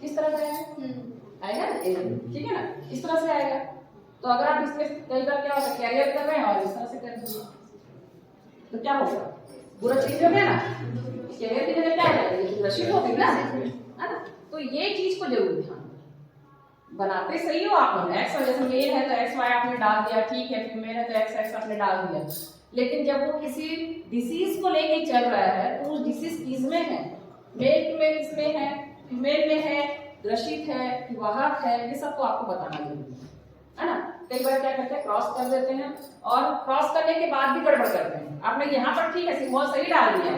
[SPEAKER 1] इस तरह से आएगा ना, ठीक है ना, इस तरह से आएगा। तो अगर आप इसमें कई बार क्या होता है कैरियर कर रहे हैं और इस तरह से कर दीजिए, तो क्या होगा, बुरा चीज हो गया ना, कैरियर की जगह क्या हो जाएगा, ये रशीद होगी ना, है ना। तो ये चीज को जरूर ध्यान बनाते सही हो आप, एक्स जैसे मेल है तो एक्स वाई आपने डाल दिया, ठीक है, फीमेल है तो एक्स एक्स आपने डाल दिया, लेकिन जब वो किसी डिसीज को लेके चल रहा है तो उस डिसीज किसमें है, मेल में किसमें है, फीमेल में है, ग्रसित है, वाहक है, ये सब तो आपको बताना जरूरी है ना। कई बार क्या करते हैं क्रॉस कर देते हैं और क्रॉस करने के बाद भी गड़बड़ करते हैं। आपने यहाँ पर ठीक है सिंबल सही डाल दिया,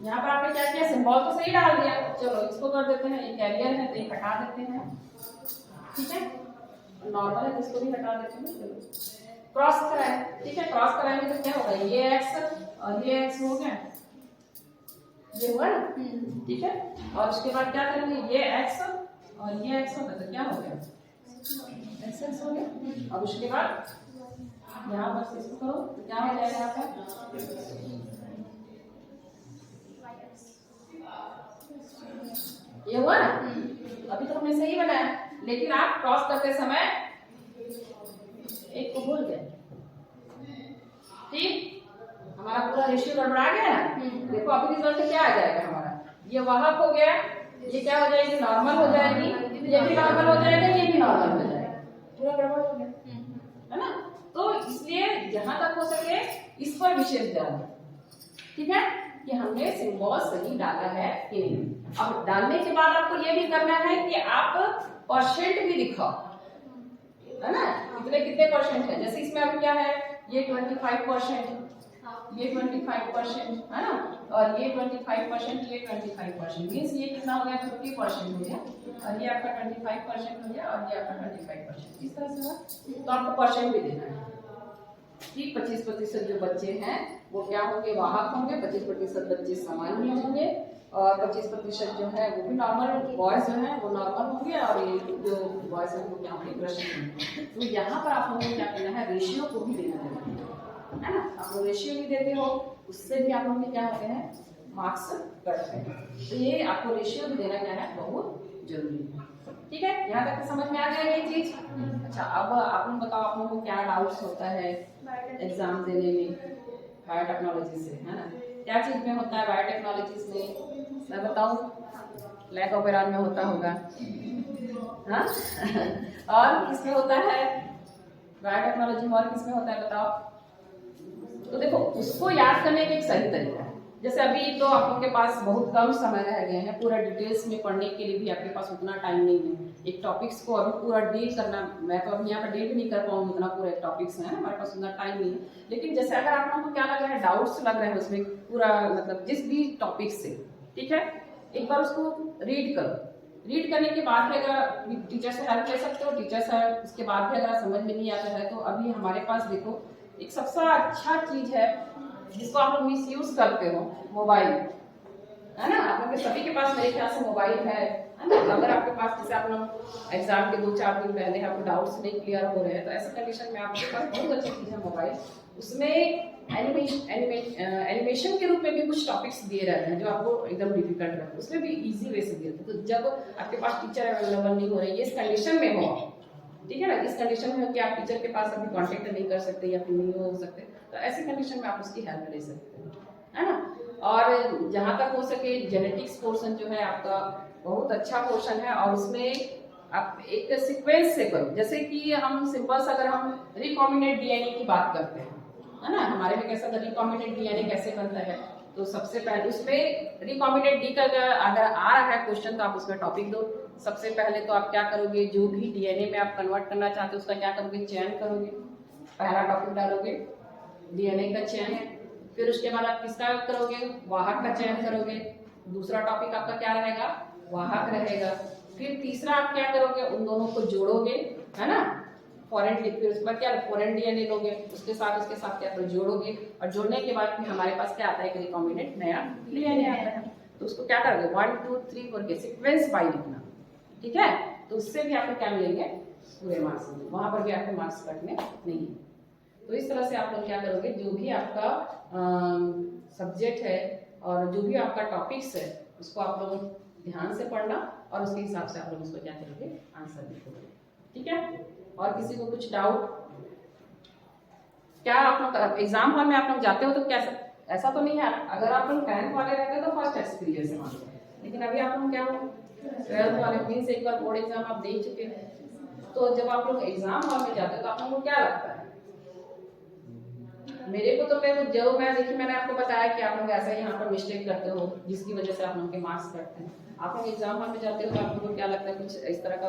[SPEAKER 1] यहाँ पर आपने क्या किया, सिंबल तो सही डाल दिया, चलो इसको कर देते हैं, ये कैरियर है तो ये हटा देते हैं, ठीक है, नॉर्मल है तो इसको भी हटा देते हैं, चलो क्रॉस कराए, ठीक है। क्रॉस कराएंगे तो क्या होगा, ये एक्स और ये एक्स हो गया, ये हुआ ना, ठीक है। और उसके बाद क्या करेंगे, ये एक्स और ये एक्स होगा तो क्या हो गया, एक्स एक्स हो गया। अब उसके बाद यहाँ पर इसको करो तो क्या हो जाएगा यहाँ पर, ये हुआ ना, अभी तो हमने सही बनाया, लेकिन आप क्रॉस करते समय एक को भूल गए, ठीक, हमारा पूरा रेशियो गड़बड़ा गया ना। देखो अभी रिजल्ट क्या आ जाएगा हमारा, ये वाहक हो गया, ये क्या हो जाएगी, नॉर्मल हो जाएगी, ये भी नॉर्मल हो जाएगा, ये भी नॉर्मल हो जाएगा, पूरा गड़बड़ हो गया, है ना। तो इसलिए जहां तक हो सके इस पर विशेष ध्यान, ठीक है, कि हमने सिंबल सही डाला है कि नहीं। अब डालने के बाद आपको ये भी करना है कि आप परसेंट भी लिखो, है ना, कितने कितने परसेंट है। जैसे इसमें अभी क्या है, ये 25%, ये 25%, है ना, और ये 25%, ये 25%, मीन्स ये कितना हो गया, 50% हो गया, और ये आपका 25% हो गया, और ये आपका 25%, इस तरह से हुआ। तो आपको परसेंट भी देना है कि 25% जो बच्चे हैं वो क्या होंगे, वाहक होंगे, 25% बच्चे सामान्य होंगे, और 25% जो है वो भी नॉर्मल, बॉयज जो है वो नॉर्मल होंगे, और ये जो बॉयज हैं वो क्या होंगे, ग्रसित होंगे। तो यहाँ पर आप लोगों को क्या करना है, रेशियो को भी देना है ना, आप लोग रेशियो भी देते हो, उससे भी आप लोगों के क्या होते हैं, मार्क्स कटते हैं। तो ये आपको रेशियो भी देना क्या है, बहुत जरूरी है, ठीक है। यहाँ तक समझ में आ गया ये चीज। अच्छा अब आप लोग बताओ, आप लोगों को क्या डाउट्स होता है एग्जाम देने में बायोटेक्नोलॉजी से, है ना, क्या चीज में होता है बायोटेक्नोलॉजी में, मैं बताऊं, लैक ऑफ एरर में होता होगा, हाँ और किसमें होता है बायोटेक्नोलॉजी में, और किसमें होता है बताओ। तो देखो उसको याद करने का एक सही तरीका है, जैसे अभी तो आप लोग के पास बहुत कम समय रह गए हैं, पूरा डिटेल्स में पढ़ने के लिए भी आपके पास उतना टाइम नहीं है, एक टॉपिक्स को अभी पूरा डील करना, मैं तो अभी यहाँ पर डील भी नहीं कर पाऊंगी उतना, पूरे टॉपिक्स है ना, हमारे पास उतना टाइम नहीं है। लेकिन जैसे अगर आप लोगों को क्या लग रहा है, डाउट्स लग रहे हैं उसमें पूरा, मतलब जिस भी टॉपिक से, ठीक है, एक बार उसको रीड करो, रीड करने के बाद भी अगर टीचर से हेल्प ले सकते हो, टीचर से उसके बाद भी अगर समझ में नहीं आता है, तो अभी हमारे पास देखो एक सबसे अच्छा चीज है जिसको आप लोग मिस यूज करते हो, मोबाइल, है ना। आप लोग के सभी के पास मेरे ख्याल से मोबाइल है ना। अगर आपके पास, जैसे आप लोग एग्जाम के 2-4 दिन पहले आपको डाउट्स नहीं क्लियर हो रहे हैं, तो ऐसे कंडीशन में आपके पास बहुत अच्छी चीज है मोबाइल, उसमें एनिमेशन के रूप में भी कुछ टॉपिक्स दिए रहते हैं जो आपको एकदम डिफिकल्ट रहते हैं, उसमें भी इजी वे से दिए रहते हैं। तो जब आपके पास टीचर अवेलेबल नहीं हो रही है, इस कंडीशन में हो ठीक है ना। इस कंडीशन में हो कि आप टीचर के पास अभी कांटेक्ट नहीं कर सकते या फिर नहीं हो सकते, तो ऐसी कंडीशन में आप उसकी हेल्प ले सकते हैं, है ना। और जहाँ तक हो सके जेनेटिक्स पोर्शन जो है आपका बहुत अच्छा पोर्शन है, और उसमें आप एक सीक्वेंस से करो। जैसे कि हम सिंपल सा अगर हम रिकॉम्बिनेंट डीएनए की बात करते हैं, है ना, हमारे में कैसा था रिकॉम्बिनेंट डीएनए कैसे बनता है, तो सबसे पहले उसमें रिकॉम्बिनेंट डी का अगर आ रहा है क्वेश्चन तो आप उसमें टॉपिक दो। सबसे पहले तो आप क्या करोगे, जो भी डीएनए में आप कन्वर्ट करना चाहते हो उसका क्या करोगे, चयन करोगे। पहला टॉपिक डालोगे डीएनए का चयन है, फिर उसके बाद आप किसका करोगे, वाहक का चयन करोगे। दूसरा टॉपिक आपका क्या रहेगा, वाहक रहेगा। फिर तीसरा आप क्या करोगे, उन दोनों को जोड़ोगे, है ना, फॉरेन, फिर उसके बाद क्या फॉरेन डीएनए लोगे, उसके साथ क्या करोगे, जोड़ोगे, और जोड़ने के बाद फिर हमारे पास क्या आता है, एक रिकॉम्बिनेंट नया डीएनए आता है। तो उसको क्या करोगे 1 2 3 करके सीक्वेंस बाय लिखना, ठीक है। तो उससे भी आपको क्या मिलेंगे, पूरे मार्क्स मिलेंगे, वहां पर भी आपके मार्क्स कटने नहीं है। तो इस तरह से आप लोग क्या करोगे, जो भी आपका सब्जेक्ट है और जो भी आपका टॉपिक्स है उसको आप लोग ध्यान से पढ़ना, और उसके हिसाब से आप लोग उसको क्या करोगे, आंसर लिखोगे, ठीक है। और किसी को कुछ डाउट, क्या आप लोग एग्जाम हॉल में आप लोग जाते हो तो कैसा, ऐसा तो नहीं है अगर आप लोग 10th वाले रहते तो फर्स्ट एक्सपीरियंस है मान लो, लेकिन अभी आप लोग क्या हो 12th वाले, मीन्स एक बार बोर्ड एग्जाम आप दे चुके हैं, तो जब आप लोग एग्जाम हॉल में जाते हो तो आप लोगों को क्या लगता है, मेरे को तो जो मैं देखिए मैंने आपको बताया कि आप लोग ऐसा ही यहाँ पर मिस्टेक करते हो जिसकी वजह से आप लोगों के मार्क्स कटते हैं। आप लोग एग्जाम हॉल में जाते हो तो आप लोगों को क्या लगता है, कुछ इस तरह का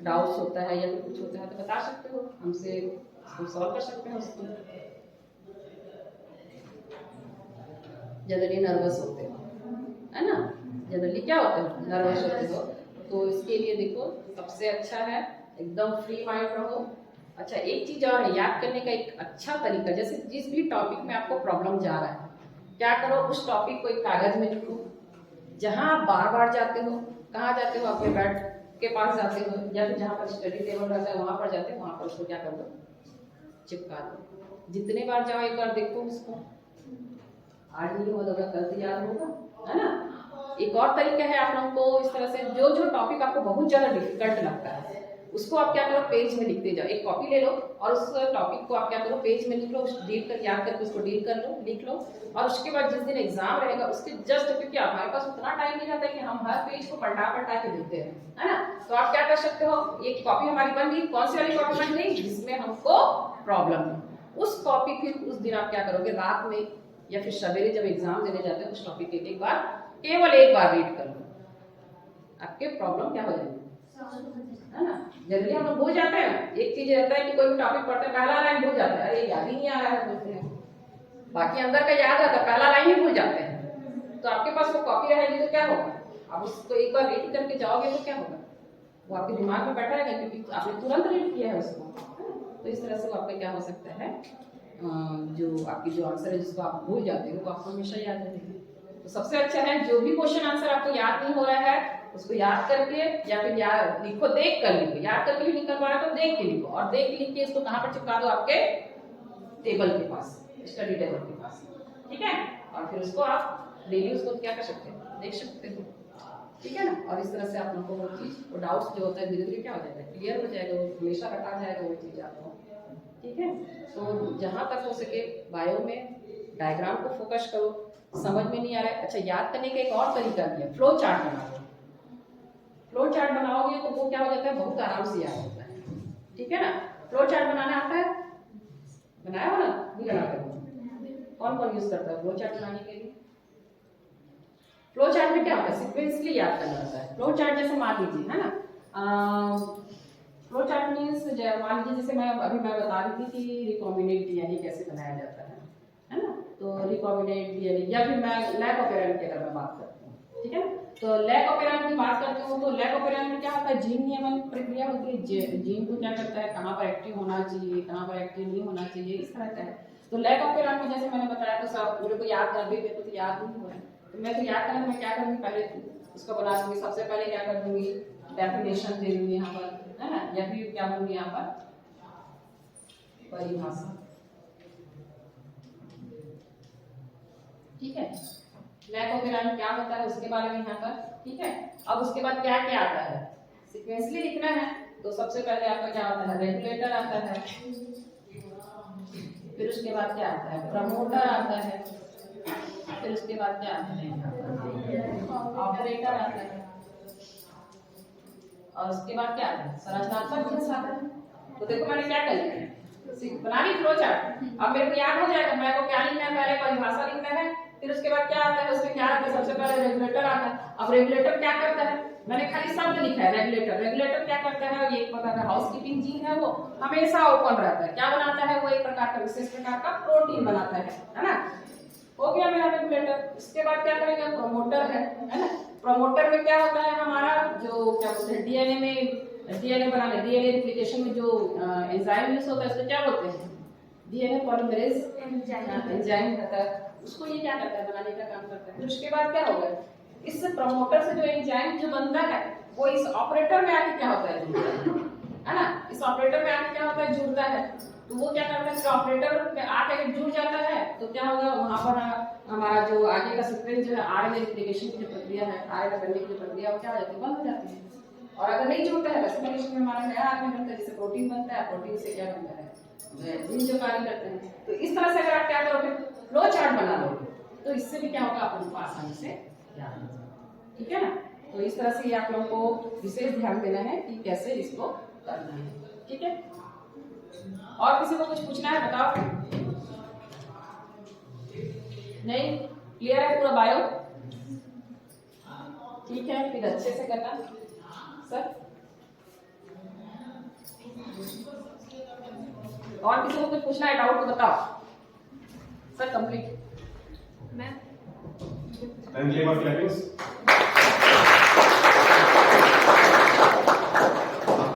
[SPEAKER 1] डाउट्स होता है या फिर कुछ होता है तो बता सकते हो हमसे, हम सॉल्व कर सकते हैं उसको। जनरली नर्वस होते हो, है ना, जनरली क्या होते हो, नर्वस होते हो, तो इसके लिए देखो सबसे अच्छा है एकदम फ्री माइंड रहो। अच्छा एक चीज और है, याद करने का एक अच्छा तरीका, जैसे जिस भी टॉपिक में आपको प्रॉब्लम जा रहा है, क्या करो उस टॉपिक को एक कागज में लिखो। जहां आप बार बार जाते हो, कहाँ जाते हो, अपने बेड के पास जाते हो या फिर जहाँ पर स्टडी टेबल रहता है वहां पर जाते हो, वहां पर उसको क्या कर दो, चिपका दो। जितने बार जाओ एक बार देखो उसको, आज नहीं होगा कल तो याद होगा, है ना। एक और तरीका है आप लोगों को इस तरह से, जो जो टॉपिक आपको बहुत ज्यादा डिफिकल्ट लगता है उसको आप क्या करो, पेज में लिखते जाओ। एक कॉपी ले लो और उस टॉपिक को आप क्या करो, पेज में लिख लो, डील कर याद करके उसको डील कर लो, लिख लो। और उसके बाद जिस दिन एग्जाम रहेगा उसके जस्ट, क्योंकि हमारे पास उतना टाइम नहीं रहता है कि हम हर पेज को पलटा पलटा के देखते हैं, है ना, तो आप क्या कर सकते हो, एक कॉपी हमारी बन गई, कौन सी वाली कॉपी बन गई, जिसमें हमको प्रॉब्लम है, उस कॉपी फिर उस दिन आप क्या करोगे, रात में या फिर सवेरे जब एग्जाम देने जाते हैं उस टॉपिक के एक बार, केवल एक बार रीड कर लो, आपके प्रॉब्लम क्या हो जाएगी, है ना। जल्दी हम लोग भूल जाते हैं, एक चीज रहता है कि कोई भी टॉपिक पढ़ते हैं पहला लाइन भूल जाते हैं, अरे याद ही नहीं आ रहा है बोलते हैं, बाकी अंदर का याद रहता है, पहला लाइन ही भूल जाते हैं। तो आपके पास वो कॉपी रहेगी तो क्या होगा, आप उसको एक बार रीड करके जाओगे तो क्या होगा, वो आपके दिमाग में बैठा रहेगा क्योंकि आपने तुरंत रीड किया है उसको। तो इस तरह से वो आपका क्या हो सकता है, जो आपकी जो आंसर है जिसको आप भूल जाते हो वो आपको हमेशा याद रहेगी। तो सबसे अच्छा है जो भी क्वेश्चन आंसर आपको याद नहीं हो रहा है उसको याद करके या फिर याद लिखो, देख कर लिखो, याद करके भी नहीं कर पा रहा तो देख के लिखो, और देख लिख के इसको कहाँ पर चिपका दो, आपके टेबल के पास, स्टडी टेबल के पास, ठीक है। और फिर उसको आप डेली उसको क्या कर सकते हो, देख सकते हो, ठीक है ना। और इस तरह से आप लोगों को वो चीज, वो डाउट्स जो होता है धीरे धीरे क्या हो जाएगा, क्लियर हो जाएगा, वो हमेशा रटा जाएगा वो चीज आपको, ठीक है। तो जहां तक हो सके बायो में डायग्राम को फोकस करो, समझ में नहीं आ रहा है, अच्छा याद करने का एक और तरीका भी है, फ्लो चार्ट बनाओ। फ्लो चार्ट बनाओगे तो वो क्या हो जाता है, बहुत आराम से याद होता है, ठीक है ना। फ्लो चार्ट बनाना आता है, बनाया हो ना, नहीं बनाते हो, कौन कौन यूज करता है फ्लो चार्ट बनाने के लिए। फ्लो चार्ट में क्या होता है, सीक्वेंसली याद करना होता है। फ्लो चार्ट जैसे मान लीजिए, है ना, फ्लो चार्ट मीन्स मान लीजिए जैसे मैं बता रही थी कि रिकॉम्बिनेंट डीएनए कैसे बनाया जाता है ना। तो रिकॉम्बिनेंट डीएनए या फिर मैं लैक ऑपेरेंट की अगर मैं बात करती हूँ, ठीक है। तो लैक ऑपेरेंट की बात करती हूँ तो लैक ऑपेरेंट में क्या होता है, जीन नियमन प्रक्रिया होती है, जीन को क्या करता है, कहाँ पर एक्टिव होना चाहिए, कहाँ पर एक्टिव नहीं होना चाहिए, इस तरह का है। तो लैक ऑपेरेंट में जैसे मैंने बताया तो सब मेरे को याद कर, मेरे को तो याद नहीं हुआ है, तो मैं तो याद करना, मैं क्या करूँगी, पहले उसको बना दूंगी, सबसे पहले क्या कर दूंगी, डेफिनेशन दे दूंगी यहाँ पर, है ना, या फिर क्या दूंगी यहाँ पर परिभाषा, ठीक है। लैक ऑपेरेंट क्या होता है उसके बारे में यहाँ पर, ठीक है। अब उसके बाद क्या क्या आता है, सीक्वेंसली लिखना है तो सबसे पहले आपका क्या होता है, रेगुलेटर आता है, फिर उसके बाद क्या आता है, प्रमोटर आता है, फिर उसके बाद क्या आता है, ऑपरेटर आता है, और उसके बाद क्या आता है, संरचनात्मक जिन्स आता है। तो देखो मैंने क्या कर लिया, बना ली फ्लो चार्ट। अब मेरे को याद हो जाएगा मेरे को क्या लिखना है, पहले परिभाषा लिखना है, फिर उसके बाद क्या आता है, उसमें क्या आता है, सबसे पहले रेगुलेटर आता है। अब रेगुलेटर क्या करता है, मैंने खाली शब्द लिखा है रेगुलेटर। रेगुलेटर क्या करता है, ये एक प्रकार का हाउसकीपिंग जीन है, वो हमेशा ओपन रहता है। क्या बनाता है, वो एक प्रकार का विशेष प्रकार का प्रोटीन बनाता है ना। हो गया मेरा रेगुलेटर। इसके बाद क्या करेंगे, प्रोमोटर है ना। प्रोमोटर में क्या होता है, हमारा जो क्या बोलते हैं डीएनए में, डीएनए बनाने, डीएनए रिप्लिकेशन में जो एंजाइम यूज होता है उसको क्या बोलते हैं, डीएनए पॉलीमरेज एंजाइम होता है, उसको ये क्या करता है, बनाने का काम करता है। फिर उसके बाद क्या होगा, इस प्रमोटर से जो एंजाइम जो बनता है वो इस ऑपरेटर में आके क्या होता है, जुड़ता है ना। इस ऑपरेटर में आके क्या होता है, जुड़ता है। तो वो क्या करता है, ऑपरेटर में आके जुड़ जाता है तो क्या होगा, वहां पर हमारा जो आगे का सीक्वेंस जो है आरएनए रिप्लिकेशन की जो प्रक्रिया है, आरएनए बनने की जो प्रक्रिया वो क्या हो जाती है, बंद हो जाती है। और अगर नहीं जुड़ता है तो कंडीशन में हमारा नया आरएनए बनता है, जैसे प्रोटीन बनता है, प्रोटीन से क्या बनता है, जीन जो कार्य करते हैं। तो इस तरह से अगर आप क्या करोगे, फ्लो चार्ट बना लोगे तो इससे भी क्या होगा, आपको आसानी से याद हो जाएगा। ठीक है ना। तो इस तरह से आप लोगों को विशेष ध्यान देना है कि कैसे इसको करना है। ठीक है, और किसी को कुछ पूछना है बताओ। नहीं, क्लियर है पूरा बायो। ठीक है, फिर अच्छे से करना सर। और किसी को कुछ पूछना है, डाउट तो बताओ सर। Complete ma'am.